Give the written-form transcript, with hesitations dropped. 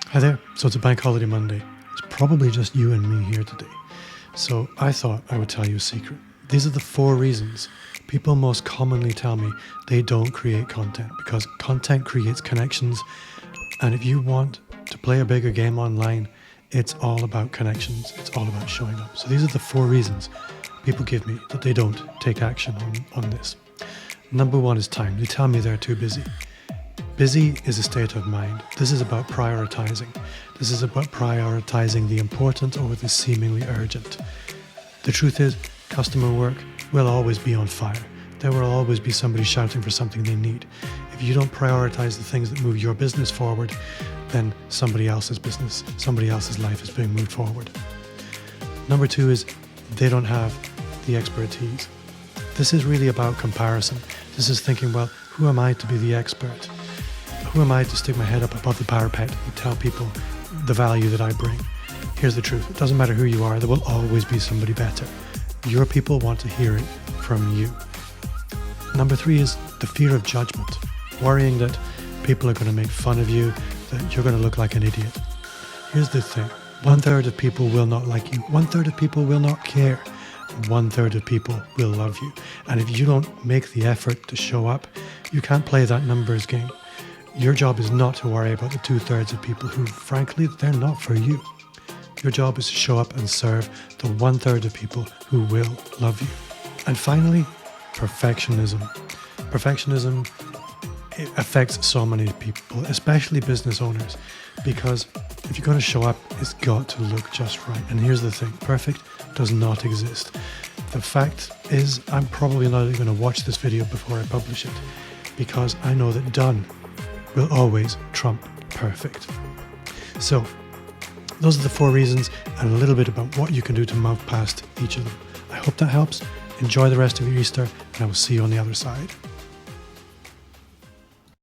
Hi there. So it's a bank holiday Monday. It's probably just you and me here today. So I thought I would tell you a secret. These are the 4 reasons people most commonly tell me they don't create content, because content creates connections. And if you want to play a bigger game online, it's all about connections. It's all about showing up. So these are the 4 reasons people give me that they don't take action on this. Number 1 is time. They tell me they're too busy. Busy is a state of mind. This is about prioritizing. This is about prioritizing the important over the seemingly urgent. The truth is, customer work will always be on fire. There will always be somebody shouting for something they need. If you don't prioritize the things that move your business forward, then somebody else's business, somebody else's life is being moved forward. Number 2 is they don't have the expertise. This is really about comparison. This is thinking, well, who am I to be the expert? Who am I to stick my head up above the parapet and tell people the value that I bring? Here's the truth. It doesn't matter who you are. There will always be somebody better. Your people want to hear it from you. Number 3 is the fear of judgment. Worrying that people are going to make fun of you, that you're going to look like an idiot. Here's the thing. 1/3 of people will not like you. 1/3 of people will not care. 1/3 of people will love you. And if you don't make the effort to show up, you can't play that numbers game. Your job is not to worry about the 2/3 of people who, frankly, they're not for you. Your job is to show up and serve the 1/3 of people who will love you. And finally, perfectionism. Perfectionism, it affects so many people, especially business owners, because if you're going to show up, it's got to look just right. And here's the thing, perfect does not exist. The fact is, I'm probably not even going to watch this video before I publish it, because I know that done will always trump perfect. So those are the 4 reasons and a little bit about what you can do to move past each of them. I hope that helps. Enjoy the rest of your Easter, and I will see you on the other side.